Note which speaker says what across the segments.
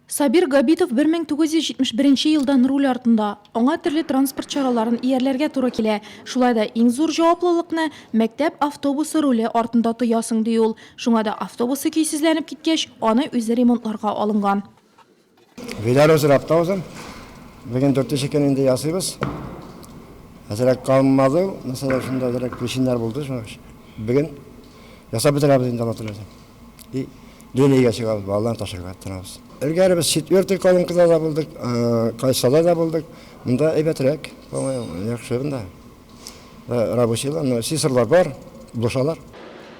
Speaker 1: Сабир Габитов 1971 елдан руль артында. Аңа төрле транспорт чараларын иярләргә туры килә. Шулай да иң зур җаваплылыкны мәктәп автобусы руле артында тоясың ди ул. Шуңа да автобусы көйсезләнеп киткәч, аны үзе ремонтларга алынган.
Speaker 2: Видалозыр автобусым. Бugün 4 шекен инде ясыйбыз. Әзерәк калмады, mesela шунда дирек причиналар булды. Бugün ясап бетерәбез инде алатырыз. И линияга чыгабыз, балаларны ташырга аттырабыз. Элгәре без 4 колонкада да булдык, Кайсада да булдык. Монда әйбәтрәк, яхшы монда. Рабочийлар, сисырлар бар, бушалар.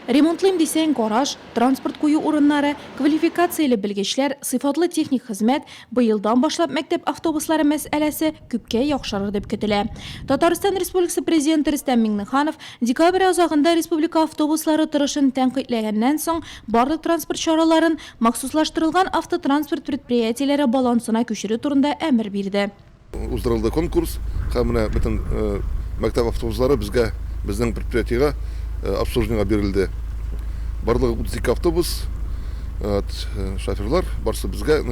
Speaker 1: Ремонтлыйм дисәң гараж, транспорт кую урыннары, квалификацияле белгечләр, сыйфатлы техник хезмәт, быелдан башлап мәктәп автобуслары мәсьәләсе күпкә яхшырыр дип көтелә. Татарстан Республикасы Президенты Рөстәм Миңнеханов декабрь азагында республика автобуслары торышын тәнкыйтьләгәннән соң барлык транспорт чараларын махсуслаштырылган автотранспорт предприятиеләре балансына күчерү турында әмер бирде.
Speaker 3: Уздырылды конкурс, һәм менә бөтен мәктәп автобуслары безнең предприятиегә обслуживанияга берилде. Барлыгы 32 автобус, шоферлар барсы безгә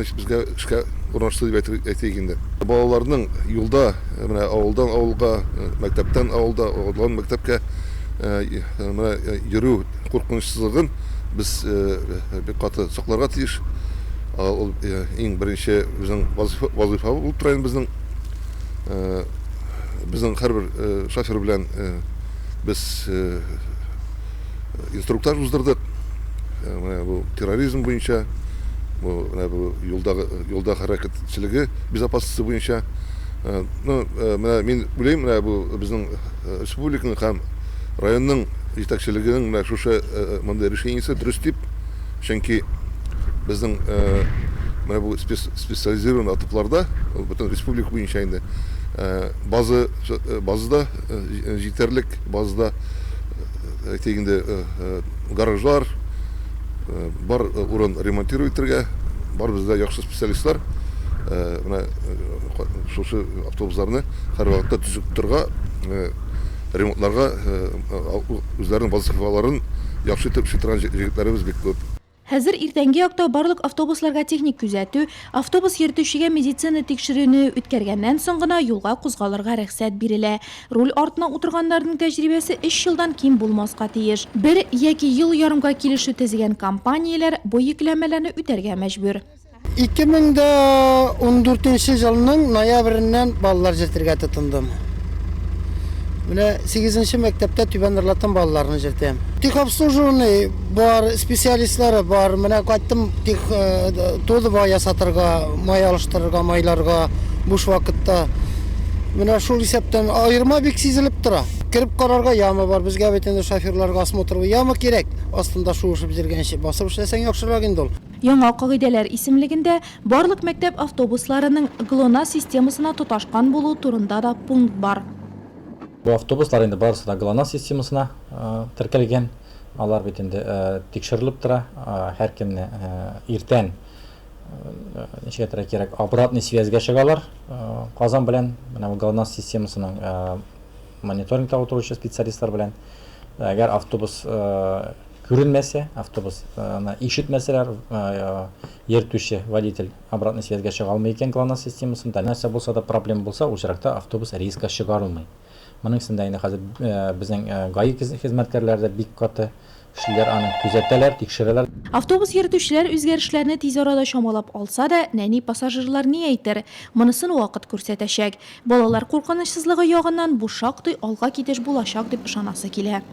Speaker 3: эшкә урнаштырды дип әйтик инде. Балаларның юлда, менә авылдан авылга, мәктәптән авылда, авылдан мәктәпкә менә йөрү куркынычсызлыгын без бик каты сакларга тиеш. Ул иң беренче безнең вазифа булып тора инде безнең һәрбер шофер белән без инструктаж уздырдык. Бу терроризм буенча, бу юлда хәрәкәтчелеге безопасности буенча. Менә мин уйлыйм, менә бу безнең республиканың һәм районның җитәкчелегенең менә шушы мондай решениесе дөрес дип, чөнки безнең менә бу специализированный атыпларда бөтен республика буенча инде базада җитәрлек, базада әйтегендә гаражлар бар, урын ремонтировать итәргә, бар бездә яхшы специалистлар. Менә шушы автобусларны һәрвакытта төзеп торырга, ремонтларга үзләренең вазифаларын яхшы итеп эшләтергән җегетләребез бик күп.
Speaker 1: Хәзер иртәнге якта барлык автобусларга техник күзәтү, автобус йөртүчегә медицина тикшерүне үткәргәннән соң гына юлга кузгалырга рөхсәт бирелә. Руль артына утырганнарның тәҗрибәсе 3 елдан ким булмаска тиеш. Бер яки ел ярымга килешү төзегән компанияләр бу йөкләмәләрне үтәргә мәҗбүр.
Speaker 4: 2014 елның ноябреннән балалар җертергә тотындым. Менә 8нче мәктәптә түбән ырлатан балаларны җертәм. Техобслуживание бар, специалистлары бар. Менә кайттым тулы ясатырга, май алыштырырга, майларга буш вакытта. Менә шул исәптән аерма бик сизелеп тора. Кирип карарга ямы бар. Безгә бит инде шоферларга осмотрга ямы кирәк. Астында шуышып җиргәнче басып эшләсәң яхшырак инде ул.
Speaker 1: Яңа кагыйдәләр исемлегендә барлык мәктәп автобусларының ГЛОНАСС системасына тоташкан булу турында да пункт бар.
Speaker 5: Бу автобуслар инде барысы да ГЛОНАСС системасына теркәлгән. Алар бит инде тикшерелеп тора. Һәркемне иртән ничәгә кирәк обратный связьгә чыгалар. Казан белән менә ГЛОНАСС системасының мониторингта утыручы специалистлар белән. Әгәр автобус күренмәсә, автобус ишетмәсәләр, йөртүче водитель обратный связьгә чыга алмый икән ГЛОНАСС системасында, нәрсә булса да проблема булса, ул чиракта автобус рейска чыгарылмый. Моның сында инде хәзер безнең ГАИ хезмәткәрләре бик каты эшләр, аны күзәтәләр, тикшерәләр.
Speaker 1: Автобус йөртүчеләр үзгәрешләрне тиз арада чамалап алса да, нәни пассажирлар ни әйтер? Монысын вакыт күрсәтәчәк. Балалар куркынычсызлыгы ягыннан бу шактый алга китеш булачак дип ышанасы килә.